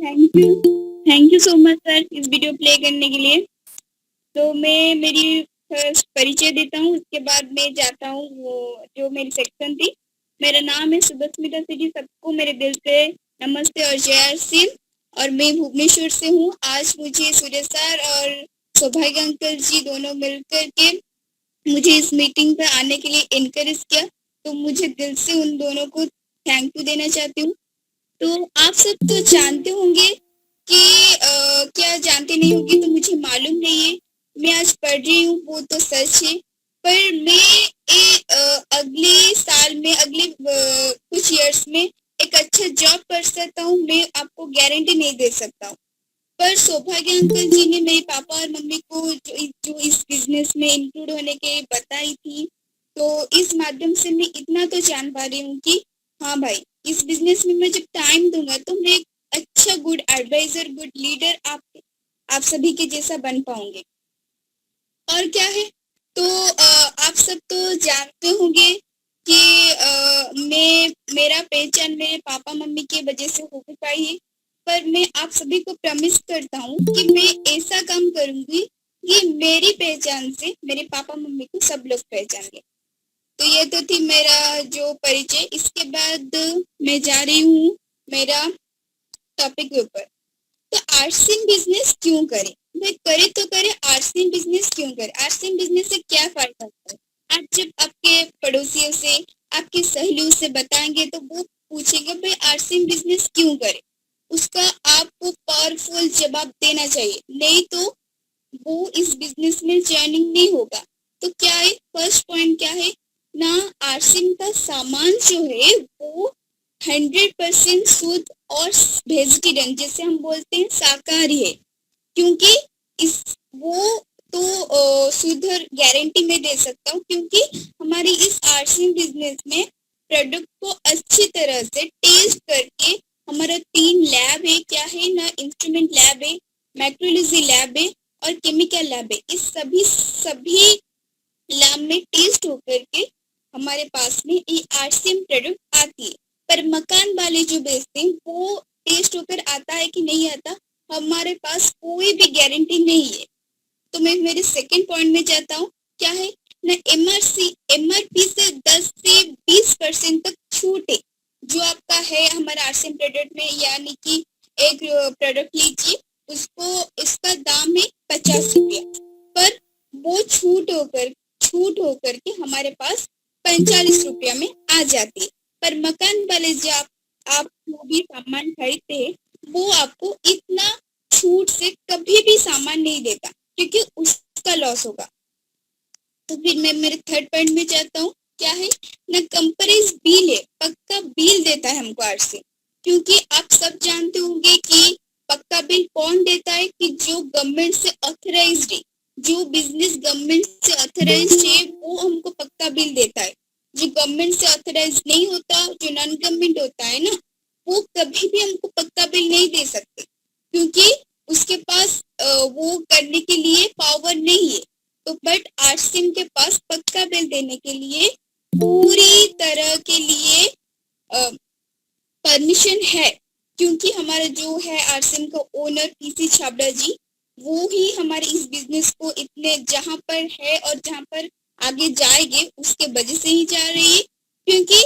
Thank you so much sir इस video play करने के लिए। तो मैं मेरी फर्स्ट परिचय देता हूँ, उसके बाद मैं जाता हूँ वो जो मेरी सेक्शन थी। मेरा नाम है सुबस्मिता सिटी, सबको मेरे दिल से नमस्ते और जय आर सिंह। और मैं भुवनेश्वर से हूँ। आज मुझे सूर्य सर और सौभाग्य अंकल जी दोनों मिलकर के मुझे इस मीटिंग पर आने के लिए इनकरेज किया, तो मुझे दिल से उन दोनों को थैंक यू देना चाहती हूँ। तो आप सब तो जानते होंगे कि क्या जानते नहीं होंगे तो मुझे मालूम नहीं है। मैं आज पढ़ रही हूँ वो तो सच है, पर मैं अगले साल में अगले कुछ इयर्स में एक अच्छा जॉब कर सकता हूँ, मैं आपको गारंटी नहीं दे सकता हूँ। पर सौभाग्य अंकल जी ने मेरे पापा और मम्मी को जो इस बिजनेस में इंक्लूड होने के बताई थी, तो इस माध्यम से मैं इतना तो जान पा रही हूँ कि हाँ भाई, इस बिजनेस में मैं जब टाइम दूंगा तो मैं एक अच्छा गुड एडवाइजर, गुड लीडर आप सभी के जैसा बन पाऊंगी। और क्या है, तो आप सब तो जानते होंगे कि मेरा पहचान मेरे पापा मम्मी की वजह से हो भी पाई है। पर मैं आप सभी को प्रॉमिस करता हूँ कि मैं ऐसा काम करूंगी कि मेरी पहचान से मेरे पापा मम्मी को सब लोग पहचानेंगे। तो ये तो थी मेरा जो परिचय। इसके बाद मैं जा रही हूँ मेरा टॉपिक के ऊपर। तो आर्ट्सिंग बिजनेस क्यों करें भाई? करे तो करे, आर्ट्सिंग बिजनेस क्यों करें? आर्ट्सिंग बिजनेस से क्या फायदा होता है? आप जब आपके पड़ोसियों से, आपकी सहेलियों से बताएंगे तो वो पूछेंगे भाई आर्ट्सिंग बिजनेस क्यों करें। उसका आपको पावरफुल जवाब देना चाहिए, नहीं तो वो इस बिजनेस में ज्वाइनिंग नहीं होगा। तो क्या है, फर्स्ट पॉइंट क्या है ना, आर्ट्सिंग का सामान जो है वो 100% शुद्ध और वेजिटेरियन, जैसे हम बोलते हैं शाकाहारी है। क्योंकि इस वो तो शुद्ध गारंटी में दे सकता हूँ, क्योंकि हमारी इस आर्ट्सिंग बिजनेस में प्रोडक्ट को अच्छी तरह से टेस्ट करके हमारा 3 लैब है। क्या है ना, इंस्ट्रूमेंट लैब है, मेट्रोलॉजी लैब है और केमिकल लैब है। इस सभी लैब में टेस्ट होकर के हमारे पास में ये आरसीएम प्रोडक्ट आती है। पर मकान वाले जो बेचते हैं वो टेस्ट होकर आता है कि नहीं आता, हमारे पास कोई भी गारंटी नहीं है। तो मैं मेरे सेकंड पॉइंट में जाता हूँ। क्या है ना, एमआरपी से 10 से 20% तक छूट है जो आपका है हमारा आरसीएम प्रोडक्ट में। यानी कि एक प्रोडक्ट लीजिए, उसको इसका दाम है 50 रुपया, पर वो छूट होकर के हमारे पास 45 रुपया में आ जाती है। पर मकान वाले जो आप जो भी सामान खरीदते हैं वो आपको इतना छूट से कभी भी सामान नहीं देता, क्योंकि उसका लॉस होगा। तो फिर मैं मेरे थर्ड पॉइंट में जाता हूँ। क्या है ना, कंपनीज बिल है, पक्का बिल देता है हमको आरसी। क्योंकि आप सब जानते होंगे कि पक्का बिल कौन देता है, कि जो गवर्नमेंट से ऑथराइज्ड है, जो बिजनेस गवर्नमेंट से ऑथराइज्ड है वो हमको पक्का बिल देता है। जो गवर्नमेंट से ऑथराइज नहीं होता, जो नॉन गवर्नमेंट होता है ना, वो कभी भी हमको पक्का बिल नहीं दे सकते, क्योंकि उसके पास वो करने के लिए पावर नहीं है। तो बट आरसीएम के पास पक्का बिल देने के लिए पूरी तरह के लिए परमिशन है। क्योंकि हमारा जो है आरसीएम का ओनर पीसी छाबड़ा जी, वो ही हमारे इस बिजनेस को इतने जहां पर है और जहां पर आगे जाएंगे उसके वजह से ही जा रही है। क्योंकि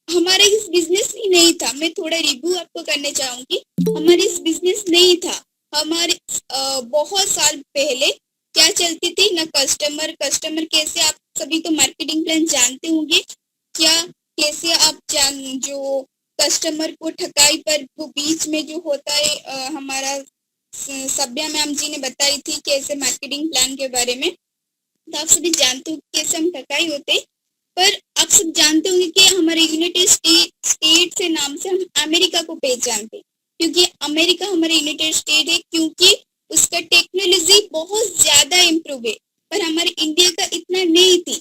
हमारा इस बिजनेस ही नहीं था। मैं थोड़ा रिव्यू आपको करने चाहूंगी। हमारे इस बिजनेस नहीं था। हमारे बहुत साल पहले क्या चलती थी ना, कस्टमर कैसे, आप सभी तो मार्केटिंग प्लान जानते होंगे क्या, कैसे आप जान जो कस्टमर को ठकाई पर वो बीच में जो होता है, हमारा सभ्या मैम जी ने बताई थी कैसे मार्केटिंग प्लान के बारे में। तो आप सभी जानते हो कैसे हम ठकाई होते। पर आप सब जानते होंगे कि हमारे यूनाइटेड स्टेट से नाम से हम अमेरिका को पहचानते, क्योंकि अमेरिका हमारे यूनाइटेड स्टेट है, क्योंकि उसका टेक्नोलॉजी बहुत ज्यादा इम्प्रूव है। पर हमारे इंडिया का इतना नहीं थी।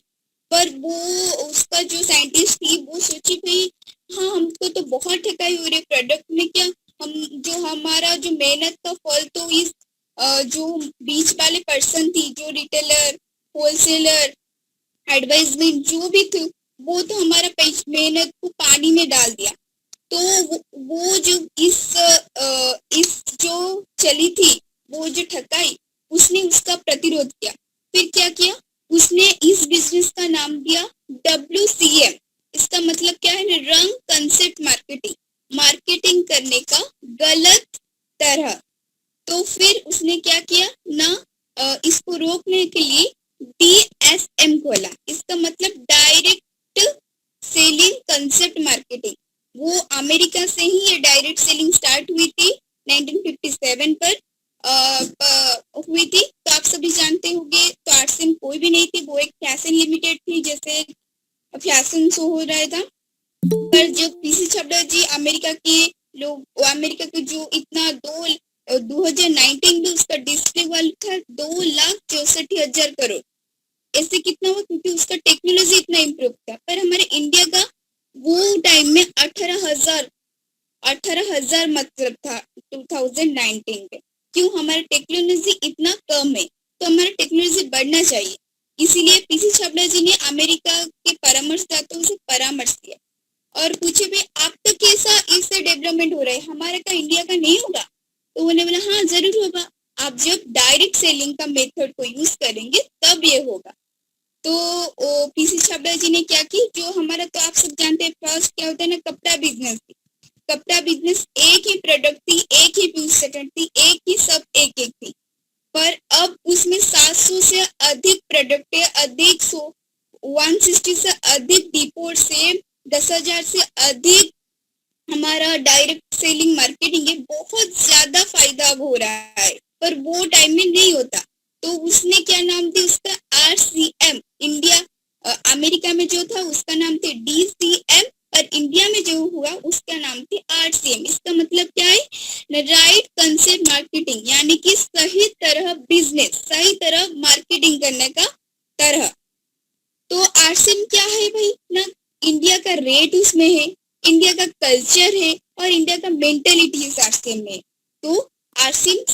पर वो उसका जो साइंटिस्ट थी वो सोची भाई हाँ, हमको तो बहुत ठकाई हो रही है प्रोडक्ट में, क्या हम जो हमारा जो मेहनत का फल तो इस जो बीच वाले पर्सन थी, जो रिटेलर, होलसेलर, एडवाइजमेंट जो भी थे, वो तो हमारा मेहनत को पानी में डाल दिया। तो वो जो इस जो चली थी, वो जो ठकाई, उसने उसका प्रतिरोध किया। फिर क्या किया, उसने इस बिजनेस का नाम दिया WCM। इसका मतलब क्या है, रंग कंसेप्ट मार्केटिंग, मार्केटिंग करने का गलत तरह। तो फिर उसने क्या किया ना, इसको रोकने के लिए DSM खोला। इसका मतलब डायरेक्ट सेलिंग कंसेप्ट मार्केटिंग। वो अमेरिका से ही ये डायरेक्ट सेलिंग स्टार्ट हुई थी 1957 पर हुई थी। तो आप सभी जानते होंगे, तो आरसीएम कोई भी नहीं थी, वो एक फैशन लिमिटेड थी, जैसे फैशन शो हो रहा था। पर जो पीसी छाबड़ा जी अमेरिका के लोग, अमेरिका के जो इतना 2019 में उसका डिस्प्ले वैल्यू था 2,64,000 करोड़। ऐसे कितना हुआ, क्योंकि उसका टेक्नोलॉजी इतना इम्प्रूव था। पर हमारे इंडिया का वो टाइम में 18,000 मतलब था 2019 में। क्यों, हमारा टेक्नोलॉजी इतना कम है, तो हमारा टेक्नोलॉजी बढ़ना चाहिए। इसीलिए पीसी छाबड़ा जी ने अमेरिका के परामर्शदाताओं से परामर्श दिया और पूछे भाई आप तो कैसा इससे डेवलपमेंट हो रहा है, हमारे का इंडिया का नहीं होगा। तो उन्होंने बोला हाँ जरूर होगा, आप जब डायरेक्ट सेलिंग का मेथड को यूज करेंगे तब ये होगा। तो पीसी छाबड़ा जी ने क्या की, जो हमारा तो आप सब जानते हैं, फर्स्ट क्या होता है ना, कपड़ा बिजनेस। कपड़ा बिजनेस एक ही प्रोडक्ट थी, एक ही पीस सेकंड थी, एक ही सब एक एक थी। पर अब उसमें 700 से अधिक प्रोडक्ट है, अधिक 160 से अधिक डिपोट से 10,000 से अधिक हमारा डायरेक्ट सेलिंग मार्केटिंग है। बहुत ज्यादा फायदा अब हो रहा है, पर वो टाइम में नहीं होता। तो उसने क्या नाम दिया उसका, RCM। इंडिया अमेरिका में जो था उसका नाम थे DCM, और इंडिया में जो हुआ उसका नाम थे RCM। इसका मतलब क्या है, राइट कंसेप्ट मार्केटिंग, यानी कि सही तरह बिजनेस, सही तरह मार्केटिंग करने का तरह। तो RCM क्या है भाई ना, इंडिया का रेट उसमें है, इंडिया का कल्चर है, और इंडिया का मेंटेलिटी इस RCM में। तो RCM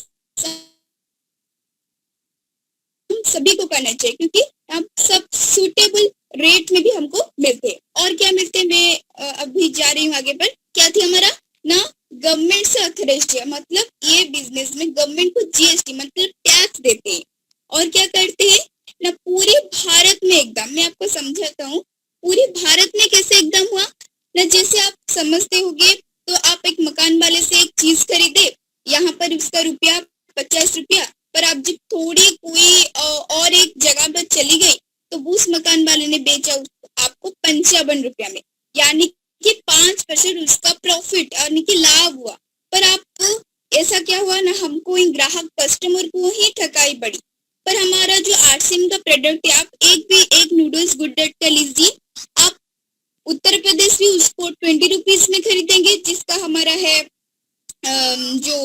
सभी को करना चाहिए, क्योंकि हम सब सूटेबल रेट में भी हमको मिलते हैं। और क्या मिलते हैं, मैं अभी जा रही हूँ आगे पर। क्या थी हमारा ना, गवर्नमेंट से अथॉराइज्ड है, मतलब ये बिजनेस में गवर्नमेंट को GST मतलब टैक्स देते हैं। और क्या करते हैं ना, पूरे भारत में एकदम, मैं आपको समझाता हूँ, पूरे भारत में कैसे एकदम हुआ ना, जैसे आप समझते होंगे, तो आप एक मकान वाले से एक चीज खरीदे, यहाँ पर उसका रुपया 50 रुपया, पर आप जब थोड़ी कोई और एक जगह पर चली गई, तो उस मकान वाले ने बेचा आपको 55 रुपया में, यानी कि 5% उसका प्रॉफिट, यानी कि लाभ हुआ। पर आपको ऐसा क्या हुआ ना, हमको इन ग्राहक कस्टमर को ही ठकाई पड़ी। पर हमारा जो RCM का प्रोडक्ट है, आप एक नूडल्स गुड्डट का लीजिए, आप उत्तर प्रदेश भी उसको 20 रुपीज में खरीदेंगे, जिसका हमारा है जो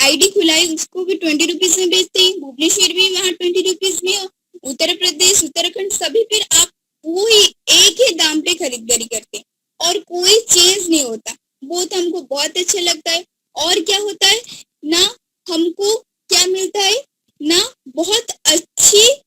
ID खुला है उसको भी 20 रुपीज में बेचते हैं, भुवनेश्वर भी वहाँ 20 रुपीज में, उत्तर प्रदेश उत्तराखंड सभी, फिर आप वही एक ही दाम पे खरीदारी करते हैं और कोई चेंज नहीं होता। वो तो हमको बहुत अच्छा लगता है। और क्या होता है ना, हमको क्या मिलता है ना, बहुत अच्छी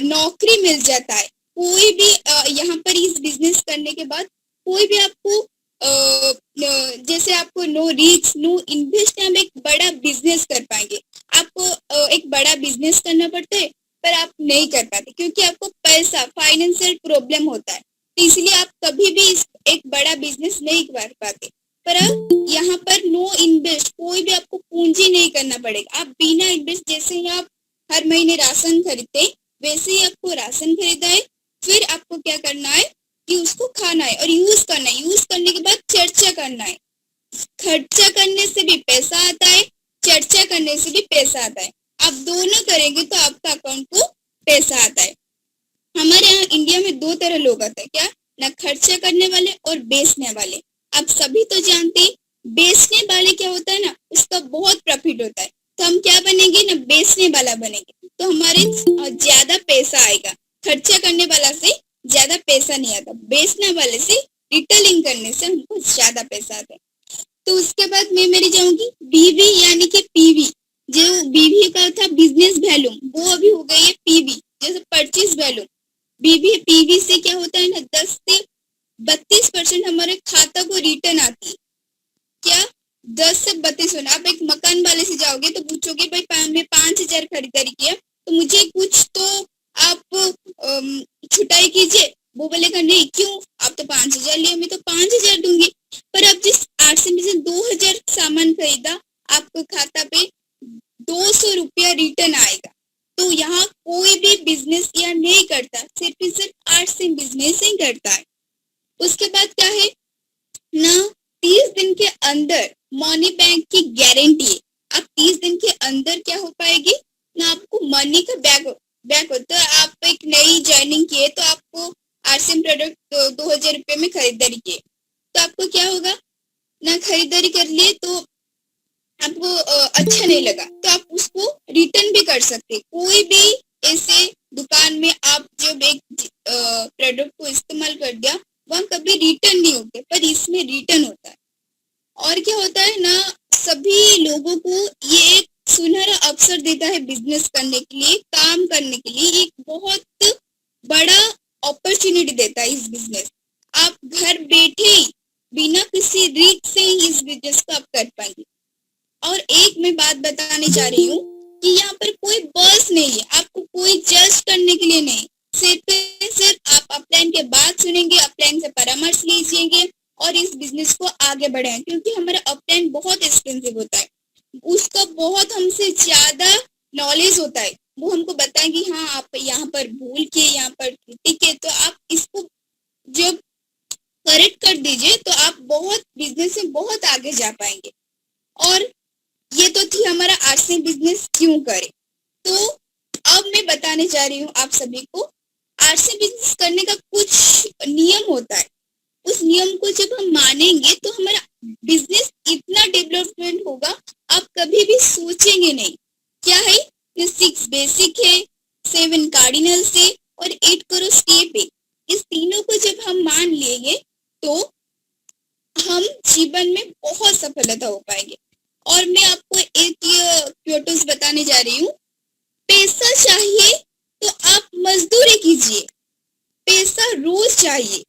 नौकरी मिल जाता है। कोई भी यहाँ पर इस बिजनेस करने के बाद कोई भी आपको जैसे आपको नो रिस्क नो इन्वेस्ट, हम एक बड़ा बिजनेस कर पाएंगे। आपको एक बड़ा बिजनेस करना पड़ता है, पर आप नहीं कर पाते, क्योंकि आपको पैसा फाइनेंशियल प्रॉब्लम होता है, तो इसलिए आप कभी भी एक बड़ा बिजनेस नहीं कर पाते। पर अब यहाँ पर नो इन्वेस्ट, कोई भी आपको पूंजी नहीं करना पड़ेगा। आप बिना इन्वेस्ट, जैसे ही आप हर महीने राशन खरीदते, वैसे ही आपको राशन खरीदा है, फिर आपको क्या करना है कि उसको खाना है और यूज करना है। यूज करने के बाद चर्चा करना है। खर्चा करने से भी पैसा आता है, चर्चा करने से भी पैसा आता है। आप दोनों करेंगे तो आपका अकाउंट को पैसा आता है। हमारे यहाँ इंडिया में दो तरह लोग आते हैं, क्या ना, खर्चा करने वाले और बेचने वाले। आप सभी तो जानते हैं, बेचने वाले क्या होता है ना, उसका बहुत प्रॉफिट होता है। तो हम क्या बनेंगे ना, बेचने वाला बनेंगे, तो हमारे ज्यादा पैसा आएगा। खर्चा करने वाला से ज्यादा पैसा नहीं आता, बेचने वाले से रिटेलिंग करने से हमको ज्यादा पैसा आता है। तो उसके बाद मैं मेरी जाऊंगी BV यानी कि PV। जो BV का था बिजनेस वैल्यूम, वो अभी हो गई है PV, जैसे परचेज वैल्यूम। PV से क्या होता है ना, 10 से 32% हमारे खाता को रिटर्न आती है। क्या 10 से 32 होना। आप एक मकान वाले से जाओगे तो पूछोगे भाई मैं 5,000 खरीदारी किया तो मुझे कुछ तो आप छुटाई कीजिए। वो बोलेगा नहीं, क्यों, आप तो 5,000 लिए, मैं तो 5,000 दूंगी। पर अब जिस आरसी में से 2,000 सामान खरीदा, आपको खाता पे 200 रुपया रिटर्न आएगा। तो यहाँ कोई भी बिजनेस या नहीं करता, सिर्फ आरसी बिजनेस ही करता है। उसके बाद क्या है ना, 30 दिन के अंदर मनी बैंक की गारंटी है। आप 30 दिन के अंदर क्या हो पाएगी ना, आपको मनी का बैक होता है। आप एक नई ज्वाइनिंग किए तो आपको आरसीएम प्रोडक्ट 2,000 रुपये में खरीदारी किए तो आपको क्या होगा ना, खरीदारी कर लिए तो आपको अच्छा नहीं लगा तो आप उसको रिटर्न भी कर सकते। कोई भी ऐसे दुकान में आप जब एक प्रोडक्ट को इस्तेमाल कर दिया, वहाँ कभी रिटर्न नहीं होते, पर इसमें रिटर्न होता है। और क्या होता है ना, सभी लोगों को ये एक सुनहरा अवसर देता है बिजनेस करने के लिए, काम करने के लिए। एक बहुत बड़ा अपॉर्चुनिटी देता है इस बिजनेस। आप घर बैठे ही बिना किसी रिस्क से ही इस बिजनेस को आप कर पाएंगे। और एक मैं बात बताने जा रही हूँ कि यहाँ पर कोई बस नहीं है, आपको कोई जज करने के लिए नहीं। सिर्फ आप अपलाइन के बात सुनेंगे, अपलाइन से परामर्श लीजिएंगे और इस बिजनेस को आगे बढ़ाएं। क्योंकि हमारा अपलाइन बहुत एक्सपेंसिव होता है, उसका बहुत हमसे ज्यादा नॉलेज होता है। वो हमको बताएंगे हाँ आप यहाँ पर भूल किए, यहाँ पर त्रुटि किए, तो आप इसको जब करेक्ट कर दीजिए तो आप बहुत बिजनेस में बहुत आगे जा पाएंगे। और ये तो थी हमारा आरसी बिजनेस क्यों करें। तो अब मैं बताने जा रही हूँ आप सभी को, आरसी बिजनेस करने का कुछ नियम होता है। उस नियम को जब हम मानेंगे तो हमारा बिजनेस इतना डेवलपमेंट होगा, आप कभी भी सोचेंगे नहीं। क्या है, 6 बेसिक है, 7 कार्डिनल्स है और 8 करो स्टेप है। इस तीनों को जब हम मान लेंगे तो हम जीवन में बहुत सफलता हो पाएंगे। और मैं आपको एक क्योटोस बताने जा रही हूँ। पैसा चाहिए तो आप मजदूरी कीजिए, पैसा रोज चाहिए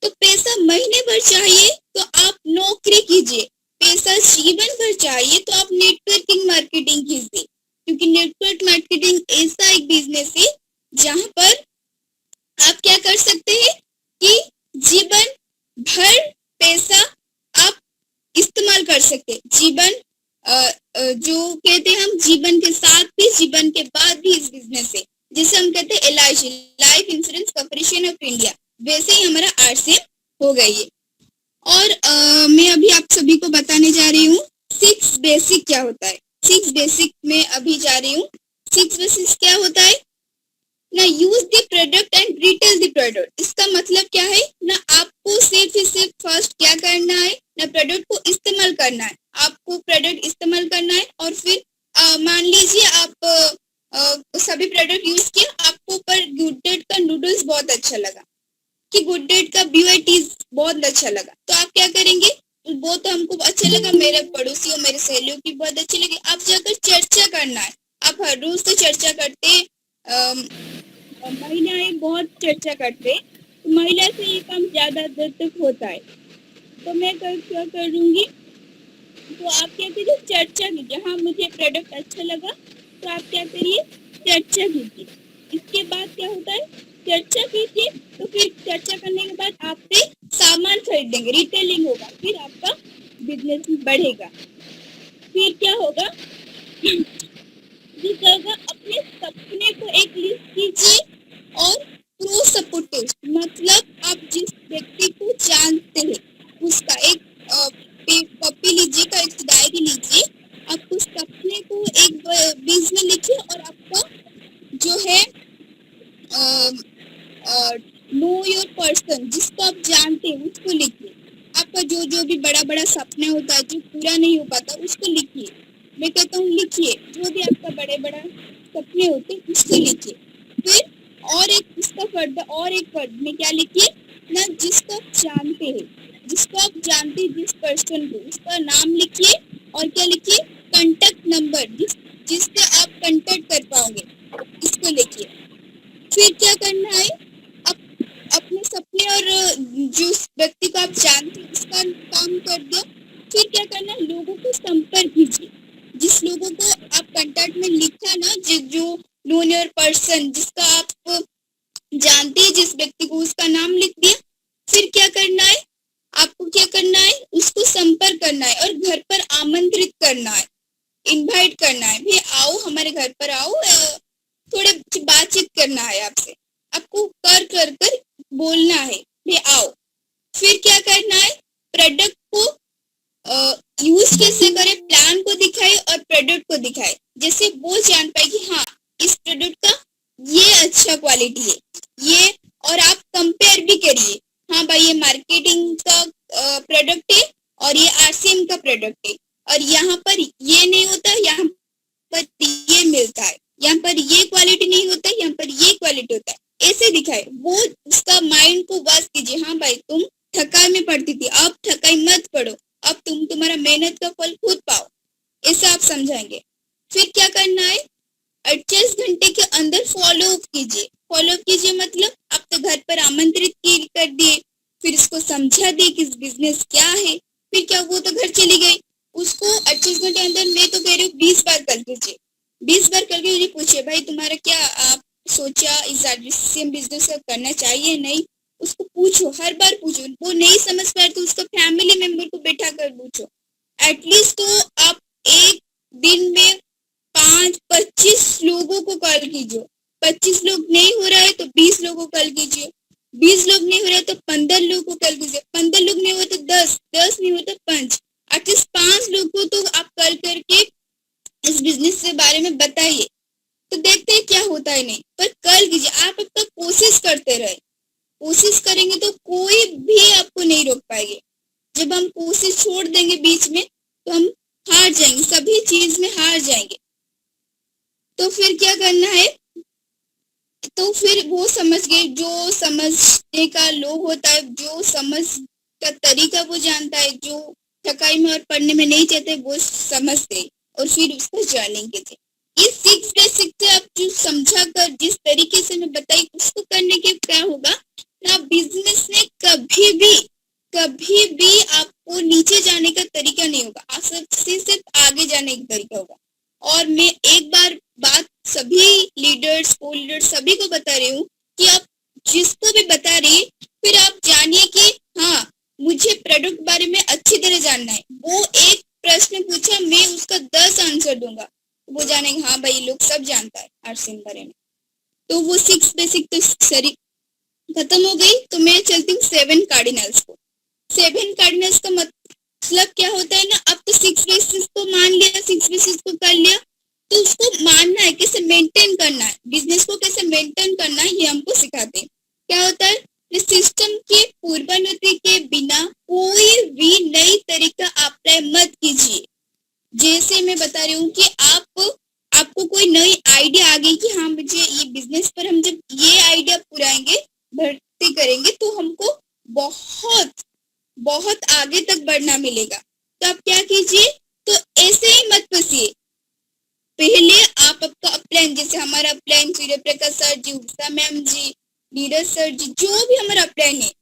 तो पैसा महीने भर चाहिए तो आप नौकरी कीजिए, पैसा जीवन भर चाहिए तो आप नेटवर्किंग मार्केटिंग कीजिए। क्योंकि नेटवर्क मार्केटिंग ऐसा एक बिजनेस है जहां पर आप क्या कर सकते हैं कि जीवन भर पैसा आप इस्तेमाल कर सकते हैं। जीवन जो कहते हैं हम, जीवन के साथ भी जीवन के बाद भी इस बिजनेस है। जैसे हम कहते हैं LIC, life insurance corporation of India, वैसे ही हमारा आरसीएम हो गई है। और मैं अभी आप सभी को बताने जा रही हूँ 6 बेसिक क्या होता है। 6 बेसिक में अभी जा रही हूँ। 6 बेसिक क्या होता है ना, use the product and retail the product. इसका मतलब क्या है ना, आपको सिर्फ फर्स्ट क्या करना है ना, प्रोडक्ट को इस्तेमाल करना है। आपको प्रोडक्ट इस्तेमाल करना है और फिर मान लीजिए आप सभी प्रोडक्ट यूज किए, आपको पर गुड डेट का नूडल्स बहुत अच्छा लगा, कि गुड डेट का BYT बहुत अच्छा लगा, तो आप क्या करेंगे, वो तो हमको अच्छा लगा, मेरे पड़ोसियों मेरे सहेलियों की बहुत अच्छी लगी। आप जाकर चर्चा करना है। आप हर रोज तो चर्चा करते, महिलाएं बहुत चर्चा करते, तो महिला से ये काम ज्यादा देर तक होता है। तो मैं क्या करूँगी, तो आप क्या करिए, चर्चा कीजिए। हाँ मुझे प्रोडक्ट अच्छा लगा तो आप क्या करिए, चर्चा कीजिए। इसके बाद क्या होता है, चर्चा कीजिए तो फिर चर्चा करने के बाद आपसे सामान खरीदेंगे, रिटेलिंग होगा, फिर आपका बिजनेस बढ़ेगा। फिर क्या होगा, अपने सपने को एक लिस्ट कीजिए और प्रो सपोर्टिव, मतलब आप जिस व्यक्ति को जानते हैं उसका एक कॉपी लीजिए, का एक डायरी लीजिए, आप उस सपने को एक बीज में लिखिए और आपका जो है नो योर पर्सन, जिसको आप जानते हैं उसको लिखिए। आपका जो भी बड़ा सपना होता है जो पूरा नहीं हो पाता उसको लिखिए। मैं कहता हूँ लिखिए, जो भी आपका बड़ा सपने होते हैं उसको लिखिए। फिर और एक इसका फर्दर और एक वर्ड में क्या लिखिए ना, जिसको आप जानते हैं, जिसको आप जानते हैं जिस पर्सन को, उसका नाम लिखिए और क्या लिखिए, कांटेक्ट नंबर, जिससे आप कांटेक्ट कर पाओगे, इसको लिखिए। फिर क्या करना है, अपने सपने और जिस व्यक्ति को आप जानते हैं उसका काम कर दिया। फिर क्या करना है, लोगों को संपर्क कीजिए। जिस लोगों को आप कांटेक्ट में लिखा ना, जो नोन योर पर्सन, जिसका आप जानते हैं, जिस व्यक्ति को, उसका नाम लिख दिया। फिर क्या करना है, आपको क्या करना है, उसको संपर्क करना है और घर पर आमंत्रित करना है, इनवाइट करना है, भाई आओ हमारे घर पर आओ, थोड़े बातचीत करना है आपसे। आपको कर कर कर बोलना है, भाई आओ। फिर क्या करना है, प्रोडक्ट को यूज कैसे करें, प्लान को दिखाए और प्रोडक्ट को दिखाए, जैसे वो जान पाए कि हाँ इस प्रोडक्ट का ये अच्छा क्वालिटी है ये। और आप कंपेयर भी करिए, हाँ भाई ये मार्केटिंग का प्रोडक्ट है और ये आरसीएम का प्रोडक्ट है, और यहाँ पर ये नहीं होता, यहाँ पर ये मिलता है, यहाँ पर ये क्वालिटी नहीं होता, यहाँ पर ये क्वालिटी होता है, ऐसे दिखाए। वो उसका माइंड को वाश कीजिए, हाँ भाई तुम थकाई में पड़ती थी, अब थकाई मत पड़ो, अब तुम तुम्हारा मेहनत का फल खुद पाओ, ऐसे आप समझाएंगे। फिर क्या करना है, 28 घंटे के अंदर फॉलो अप कीजिए। फॉलो अप कीजिए मतलब आप तो घर पर आमंत्रित कर दिए, फिर इसको समझा दिए कि बिजनेस क्या है, फिर क्या वो तो घर चली गई। उसको 28 घंटे अंदर, मैं तो कह रही हूँ 20 बार कर लीजिए। 20 बार करके मुझे पूछिए, भाई तुम्हारा क्या आप सोचा इस आरसीएम बिजनेस का करना चाहिए नहीं, उसको पूछो, हर बार पूछो। वो नहीं समझ पाए तो उसका फैमिली मेंबर को बैठा कर पूछो। एटलीस्ट तो आप एक दिन में 5-25 लोगों को कॉल कीजिए। 25 लोग नहीं हो रहा है तो 20 लोगों को कॉल कीजिए। 20 लोग नहीं हो रहा है तो 15 लोगों को कॉल कीजिए। 15 लोग नहीं हुए तो 10 नहीं हुए तो 5, एटलीस्ट 5 लोगों को तो आप कॉल करके इस बिजनेस के बारे में बताइए। तो देखते हैं क्या होता है, नहीं पर कॉल कीजिए। आप अब तक कोशिश करते रहे, कोशिश करेंगे तो कोई भी आपको नहीं रोक पाएंगे। जब हम कोशिश छोड़ देंगे बीच में तो हम हार जाएंगे, सभी चीज में हार जाएंगे। तो फिर क्या करना है, तो फिर वो समझ गए, जो समझने का लोग होता है, जो समझ का तरीका वो जानता है, जो थकाई में और पढ़ने में नहीं चाहते वो समझते, और फिर उसको जानेंगे थे। इस 6 बेसिक से आप जो समझा कर जिस तरीके से मैं बताई उसको करने के क्या होगा ना, बिजनेस में कभी भी आपको नीचे जाने का तरीका नहीं होगा, आप सिर्फ आगे जाने का तरीका होगा। और मैं एक बार बात सभी लीडर्स, को लीडर्स सभी को बता रही हूँ कि आप जिसको भी बता रही, फिर आप जानिए कि हाँ मुझे प्रोडक्ट बारे में अच्छी तरह जानना है। वो एक प्रश्न पूछा, मैं उसका 10 आंसर दूंगा, वो जानेंगे हाँ भाई लोग सब जानता है आरसीएम बारे में। तो वो 6 बेसिक तो सरी खत्म हो गई। तो मैं चलती हूँ 7 कार्डिनल्स को। 7 कार्डिनल्स का मतलब क्या होता है ना, अब तो 6 बेसिस को मान लिया, 6 बेसिस को कर लिया, तो उसको मानना है, कैसे मेंटेन करना है, बिजनेस को कैसे मेंटेन करना है, ये हमको सिखाते हैं। क्या होता है, सिस्टम के पूर्वानुमति के बिना कोई भी नई तरीका अप्लाई मत कीजिए। जैसे मैं बता रही हूँ कि आपको कोई नई आइडिया आ गई कि हाँ मुझे ये बिजनेस पर हम जब ये आइडिया पुराएंगे, भर्ती करेंगे तो हमको बहुत आगे तक बढ़ना मिलेगा। तो आप क्या कीजिए, तो ऐसे ही मत फंसिए। पहले आप आपका अपलाइन, जैसे हमारा अपलाइन सूर्य प्रकाश सर जी, उषा मैम जी, नीरज सर जी, जो भी हमारा अपलाइन है,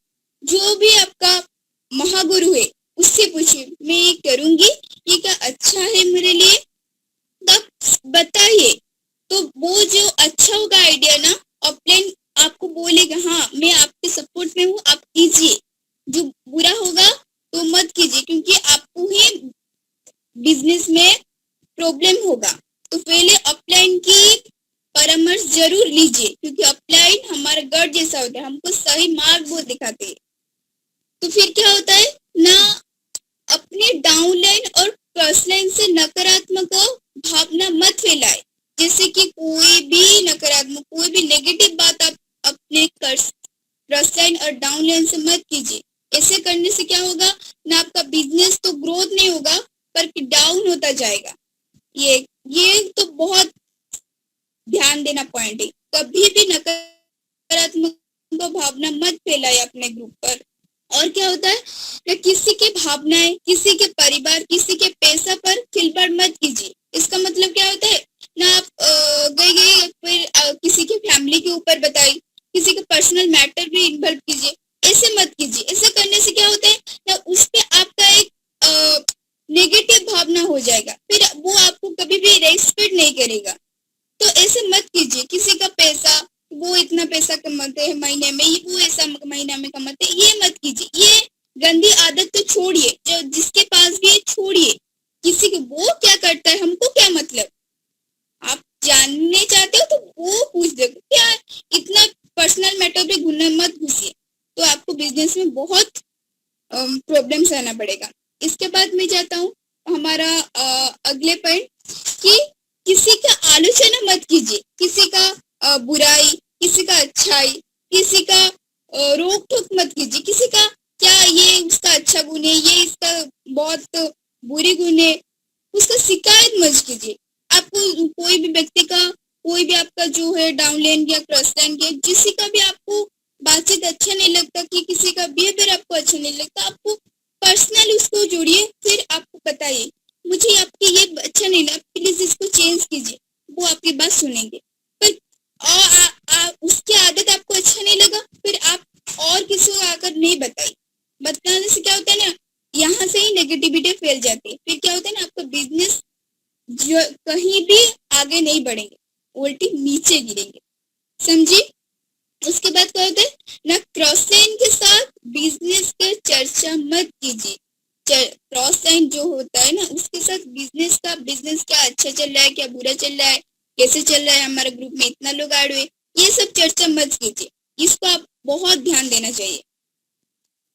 जो भी आपका महागुरु है, उससे पूछिए मैं ये करूंगी, ये क्या अच्छा है मेरे लिए, तब बताइए। तो वो जो अच्छा होगा आइडिया ना, अपलाइन आपको बोलेगा हाँ मैं आपके सपोर्ट में हूँ, आप कीजिए। जो बुरा होगा तो मत कीजिए, क्योंकि आपको ही बिजनेस में प्रॉब्लम होगा। तो पहले अपलाइन की परामर्श जरूर लीजिए, क्योंकि अपलाइन हमारा गढ़ जैसा होता है, हमको सही मार्ग वो दिखाते हैं। तो फिर क्या होता है ना, अपने डाउनलाइन और क्रॉसलाइन से नकारात्मक भावना मत फैलाए। जैसे कि कोई भी नकारात्मक, कोई भी नेगेटिव बात आप अपने क्रॉसलाइन और डाउनलाइन से मत कीजिए। ऐसे करने से क्या होगा ना, आपका बिजनेस तो ग्रोथ नहीं होगा पर डाउन होता जाएगा। ये तो बहुत ध्यान देना पॉइंट है। कभी भी नकारात्मक भावना मत फैलाए अपने ग्रुप पर। और क्या होता है ना, किसी के भावनाएं, किसी के परिवार, किसी के पैसा पर खिलवाड़ मत कीजिए। इसका मतलब क्या होता है ना, आप गए फिर किसी के फैमिली के ऊपर बताई, किसी के पर्सनल मैटर भी इन्वॉल्व कीजिए, करेगा। तो ऐसे मत कीजिए। किसी का पैसा, वो इतना पैसा कमाते हैं महीने में, वो ऐसा महीना में कमाते हैं, ये मत कीजिए। ये गंदी आदत तो छोड़िए। जो जिसके पास भी है छोड़िए। किसी को वो क्या करता है हमको क्या मतलब। आप जानने चाहते हो तो वो पूछ दो। क्या इतना पर्सनल मैटर पे घुसना मत घुसिए। तो आपको बिजनेस में बहुत प्रॉब्लम सहना पड़ेगा। इसके बाद मैं जाता हूँ हमारा अगले पॉइंट कि किसी का आलोचना मत कीजिए। किसी का बुराई, किसी का अच्छाई, किसी का रोक टोक मत कीजिए। किसी का क्या ये उसका अच्छा गुण है, ये इसका बहुत बुरी गुण है, उसका शिकायत मत कीजिए। आपको कोई भी व्यक्ति का, कोई भी आपका जो है डाउनलाइन या क्रॉस लाइन के, किसी का भी आपको बातचीत अच्छा नहीं लगता, कि किसी का बिहेवियर आपको अच्छा नहीं लगता, आपको पर्सनली उसको जोड़िए। फिर आपको बताइए मुझे आपकी ये अच्छा नहीं लगा, प्लीज इसको चेंज कीजिए। वो आपकी बात सुनेंगे। पर उसकी आदत आपको अच्छा नहीं लगा, फिर आप और किसी को आकर नहीं बताइए। बताने से क्या होता है ना, यहाँ से ही नेगेटिविटी फैल जाती है। फिर क्या होता है ना, आपका बिजनेस जो कहीं भी आगे नहीं बढ़ेंगे, उल्टी नीचे गिरेंगे। समझी। उसके बाद क्या होता है ना, क्रॉस लाइन के साथ बिजनेस का चर्चा मत कीजिए। क्रॉस लाइन जो होता है ना, उसके साथ बिजनेस क्या अच्छा चल रहा है, क्या बुरा चल रहा है, कैसे चल रहा है, हमारे ग्रुप में इतना लोग ऐड हुए, ये सब चर्चा मत कीजिए। इसको आप बहुत ध्यान देना चाहिए।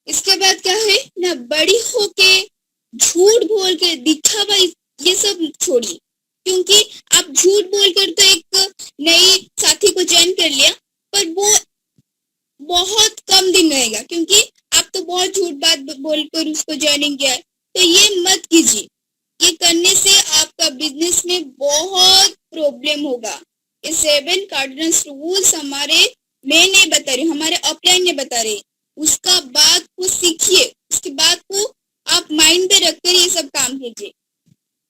इसके बाद क्या है ना, बड़ी होके झूठ बोल के दिखावा, ये सब छोड़िए। क्योंकि आप झूठ बोलकर तो एक नई साथी को ज्वाइन कर लिया, पर वो बहुत कम दिन रहेगा, क्योंकि आप तो बहुत झूठ बात बोलकर उसको ज्वाइनिंग किया है। तो ये मत कीजिए। ये करने से आपका बिजनेस में बहुत प्रॉब्लम होगा। ये 7 कार्डिनल रूल्स हमारे मैं नहीं बता रही, हमारे अपलाइन ने बता रहे। उसका बात को सीखिए, उसकी बात को आप माइंड पे रखकर ये सब काम कीजिए।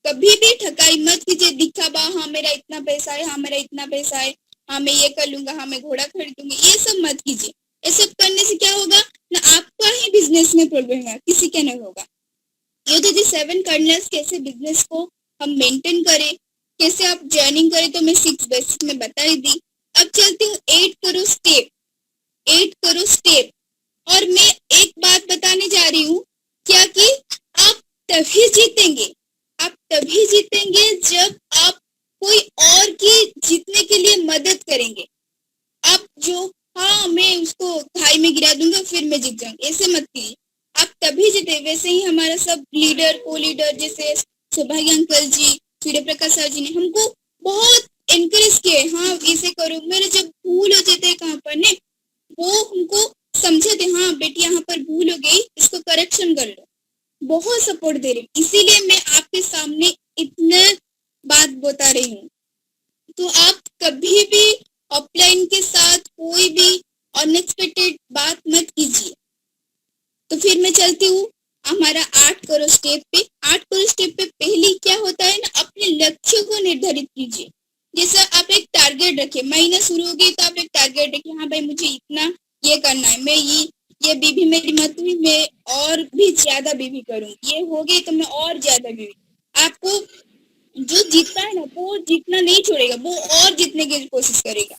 कभी भी ठकाई मत कीजिए, दिखावा, हाँ मेरा इतना पैसा है, हाँ मेरा इतना पैसा है, हाँ मैं ये कर लूंगा, हाँ मैं घोड़ा खरीदूंगी, ये सब मत कीजिए। ये सब करने से क्या होगा ना, आपका ही बिजनेस में प्रॉब्लम होगा, किसी का नहीं होगा। ये तो 7 कार्डिनल्स कैसे बिजनेस को हम मेंटेन करें, कैसे आप ज्वाइनिंग करें, तो मैं 6 बेसिक में बता ही दी। अब चलती हूँ 8 करो स्टेप। 8 करो स्टेप। और मैं एक बात बताने जा रही हूँ, क्या कि आप तभी जीतेंगे, आप तभी जीतेंगे जब आप कोई और की जीतने के लिए मदद करेंगे। आप जो हाँ मैं उसको खाई में गिरा दूंगा फिर मैं जीत जाऊंगा, ऐसे मत कीजिए। आप तभी जीते। वैसे ही हमारा सब लीडर, को लीडर जैसे सौभाग्य अंकल जी, सूर्य प्रकाश सर जी ने हमको बहुत एनकरेज किए, हाँ ऐसे करो। मेरे जब भूल हो जाते कहाँ पर ने, वो हमको समझाते, हाँ बेटी यहाँ पर भूल हो गई, इसको करेक्शन कर लो। बहुत सपोर्ट दे रहे, इसीलिए मैं आपके सामने इतना बात बता रही हूँ। तो आप कभी भी अपलाइन के साथ कोई भी अनएक्सपेक्टेड बात मत कीजिए। तो फिर मैं चलती हूँ हमारा 8 करो स्टेप पे। 8 करो स्टेप पे पहले क्या होता है ना, अपने लक्ष्य को निर्धारित कीजिए। जैसे आप एक टारगेट रखिए, महीना शुरू हो गई तो आप एक टारगेट रखिए, हाँ भाई मुझे इतना ये करना है, मैं ये बीवी मेरी मत हुई, मैं और भी ज्यादा बीवी करूंगी, ये हो गई तो मैं और ज्यादा बीवी। आपको जो जीतता है ना, वो जीतना नहीं छोड़ेगा, वो और जीतने की कोशिश करेगा।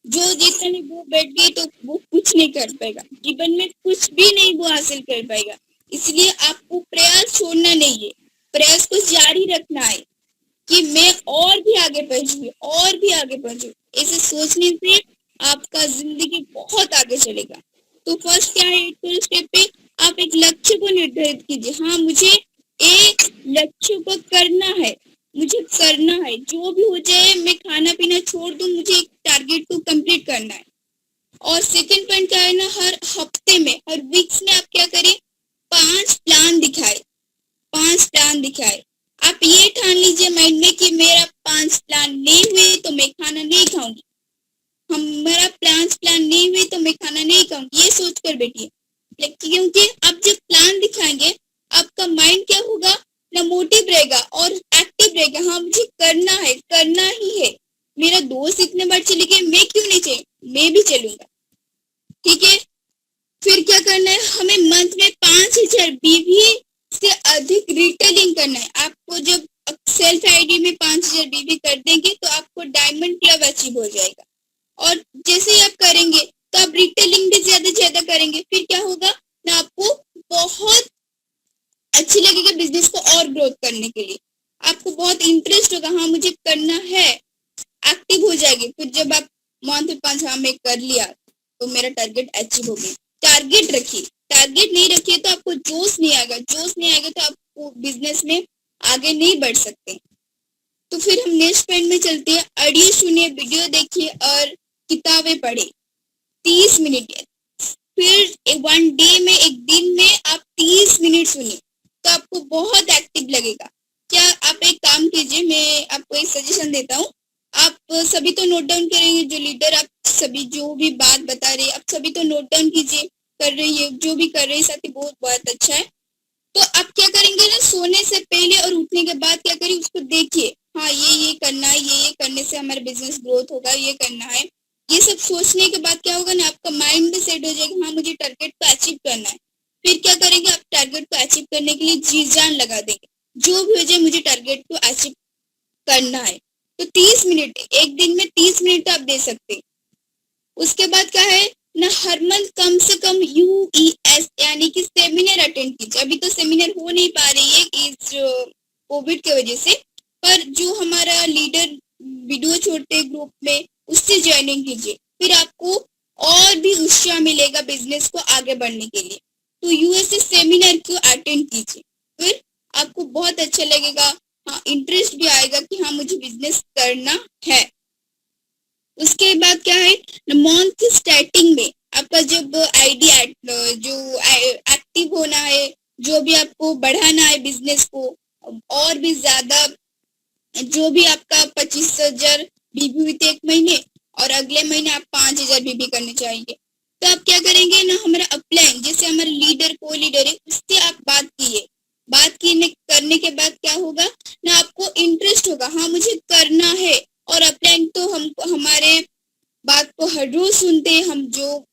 जो जीतने नहीं, वो बैठ गई तो वो कुछ नहीं कर पाएगा, जीवन में कुछ भी नहीं वो हासिल कर पाएगा। इसलिए आपको प्रयास छोड़ना नहीं है, प्रयास को जारी रखना है कि मैं और भी आगे पहुंचूंगी, और भी आगे पहुंचू। ऐसे सोचने से आपका जिंदगी बहुत आगे चलेगा। तो फर्स्ट क्या है, 8 स्टेप पे आप एक लक्ष्य को निर्धारित कीजिए। हाँ मुझे एक लक्ष्य को करना है, मुझे करना है, जो भी हो जाए मैं खाना पीना छोड़ दूं, मुझे एक टारगेट को कंप्लीट करना है। और सेकंड पॉइंट क्या है ना, हर हफ्ते में, हर वीक्स में आप क्या करें, 5 प्लान दिखाए। 5 प्लान दिखाए। आप ये ठान लीजिए माइंड में कि मेरा 5 प्लान नहीं हुए तो मैं खाना नहीं खाऊंगी, हमारा प्लान नहीं हुए तो मैं खाना नहीं खाऊंगी, ये सोच कर बैठिए। क्योंकि आप जब प्लान दिखाएंगे, आपका माइंड क्या होगा ना, मोटिव रहेगा और एक्टिव रहेगा। हाँ मुझे करना है, करना ही है। मेरा दोस्त इतने बार चले गए, मैं क्यों नहीं चले, मैं भी चलूंगा। ठीक है। फिर क्या करना है, हमें मंथ में 5000 बीवी से अधिक रिटेलिंग करना है। आपको जब सेल्फ आईडी में 5000 बीबी कर देंगे तो आपको डायमंड क्लब अचीव हो जाएगा। और जैसे ही आप करेंगे तो आप रिटेलिंग भी ज्यादा से ज्यादा करेंगे, फिर क्या होगा ना, आपको बहुत अच्छी लगेगा बिजनेस को और ग्रोथ करने के लिए। आपको बहुत इंटरेस्ट होगा, हाँ मुझे करना है, एक्टिव हो जाएगी। फिर जब आप मंथ 5 हाँ मैं कर लिया तो मेरा टारगेट अचीव हो गया। टारगेट रखिए, टारगेट नहीं रखिए तो आपको जोश नहीं आएगा, जोश नहीं आएगा तो आपको बिजनेस में आगे नहीं बढ़ सकते। तो फिर हम नेक्स्ट पॉइंट में चलते हैं। ऑडियो सुनिए, वीडियो देखिए और किताबें पढ़े 30 मिनट। फिर वन डे में, एक दिन में आप 30 मिनट सुनिए तो आपको बहुत एक्टिव लगेगा। क्या आप एक काम कीजिए, मैं आपको एक सजेशन देता हूँ। आप सभी तो नोट डाउन करेंगे, जो लीडर आप सभी जो भी बात बता रहे हैं आप सभी तो नोट डाउन कीजिए, कर रही है जो भी कर रहे हैं साथी, बहुत अच्छा है। तो आप क्या करेंगे ना, सोने से पहले और उठने के बाद क्या करिए, उसको देखिए, हाँ ये करना है, ये करने से हमारा बिजनेस ग्रोथ होगा, ये करना है। ये सब सोचने के बाद क्या होगा ना, आपका माइंड भी सेट हो जाएगा, हाँ मुझे टारगेट को अचीव करना है। फिर क्या करेंगे, आप टारगेट को अचीव करने के लिए जी जान लगा देंगे, जो भी हो जाए मुझे टारगेट को अचीव करना है। तो 30 मिनट, एक दिन में 30 मिनट आप दे सकते हैं। उसके बाद क्या है ना, हर मंथ कम से कम UES यानी कि सेमिनार अटेंड कीजिए। अभी तो सेमिनार हो नहीं पा रही है इस कोविड की वजह से, पर जो हमारा लीडर वीडियो छोड़ते ग्रुप में उससे ज्वाइनिंग कीजिए, फिर आपको और भी उत्साह मिलेगा बिजनेस को आगे बढ़ने के लिए। तो USS सेमिनार को अटेंड कीजिए, फिर आपको बहुत अच्छा लगेगा, हाँ इंटरेस्ट भी आएगा कि हाँ मुझे बिजनेस करना है। उसके बाद क्या है, मंथ स्टार्टिंग में आपका जब आइडिया जो एक्टिव होना है, जो भी आपको बढ़ाना है बिजनेस को और भी ज्यादा, जो भी आपका 25,000 बीबी हुई थी एक महीने और अगले महीने आप 5,000 बीबी करने चाहिए, तो आप क्या करेंगे ना, हमारा अपलाइन जैसे हमारे लीडर को लीडर है उससे आप बात कीजिए। बात करने के बाद क्या होगा ना, आपको इंटरेस्ट होगा, हाँ मुझे करना है। और अपलाइन तो हम हमारे बात को हर रोज सुनते हैं, हम जो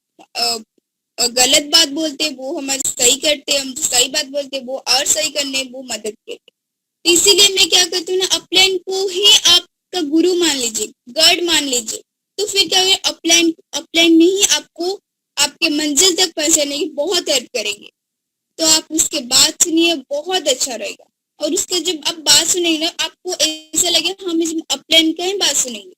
गलत बात बोलते हैं वो हमारे सही करते हैं, हम जो सही बात बोलते हैं वो और सही करने वो मदद करते। तो इसीलिए मैं क्या करती हूँ ना, अपलाइन को ही आपका गुरु मान लीजिए, गॉड मान लीजिए। तो फिर क्या होगा, अपलाइन में ही आपको आपके मंजिल तक पहुंचाने की बहुत हेल्प करेंगे। तो आप उसके बात सुनिए, बहुत अच्छा रहेगा। और उसके जब आप बात सुनेंगे ना, आपको ऐसा लगेगा हम अपलाइन का ही बात सुनेंगे।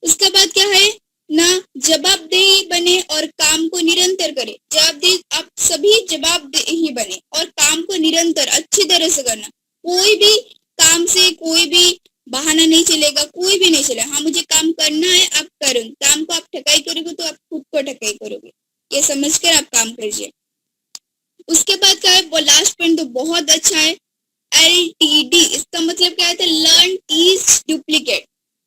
उसके बाद क्या है ना, जवाबदेही बने और काम को निरंतर करे। जवाबदेही, आप सभी जवाबदेही बने और काम को निरंतर अच्छी तरह से करना। कोई भी काम से कोई भी बहाना नहीं चलेगा, कोई भी नहीं चलेगा। हाँ मुझे काम करना है, आप करो। काम को आप ठकाई करोगे तो आप खुद को ठकाई करोगे, ये समझकर आप काम कीजिए। उसके बाद क्या है, वो लास्ट पॉइंट तो बहुत अच्छा है, LTD। इसका मतलब क्या है, लर्न टीच डुप्लीकेट।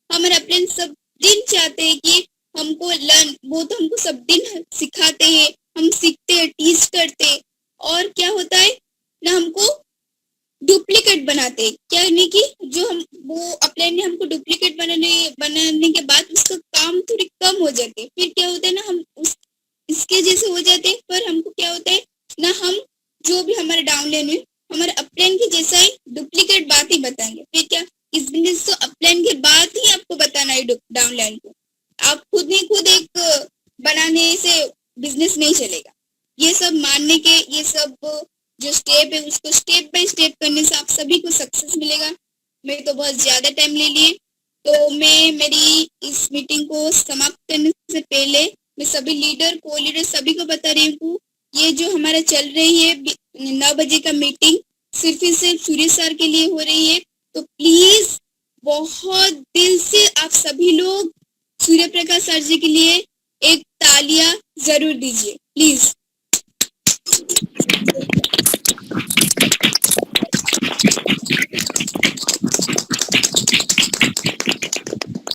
हमारे अपने सब दिन चाहते हैं कि हमको लर्न, वो तो हमको सब दिन सिखाते हैं, हम सीखते हैं, टीच करते हैं, और क्या होता है ना, हमको डुप्लीकेट बनाते हैं। क्या नहीं कि जो हम वो अपने ने हमको डुप्लीकेट बनाने के बाद उसका काम थोड़ी कम हो जाती है। फिर क्या होता है ना, हम इसके जैसे हो जाते हैं, पर हमको क्या होता है ना, हम जो भी हमारे डाउनलाइन है हमारे अपलाइन के जैसा ही डुप्लीकेट बात ही बताएंगे। फिर क्या, इस बिजनेस तो अपलाइन के बाद ही आपको बताना है डाउनलाइन को। आप खुद ही खुद एक बनाने से बिजनेस नहीं चलेगा। ये सब मानने के, ये सब जो स्टेप है उसको स्टेप बाय स्टेप करने से आप सभी को सक्सेस मिलेगा। मैं तो बहुत ज्यादा टाइम ले लिए, तो मैं मेरी इस मीटिंग को समाप्त करने से पहले मैं सभी लीडर को लीडर सभी को बता रही हूँ, ये जो हमारा चल रही है 9 बजे का मीटिंग सिर्फ सूर्य सर के लिए हो रही है। तो प्लीज बहुत दिल से आप सभी लोग सूर्य प्रकाश सर जी के लिए एक तालियां जरूर दीजिए प्लीज।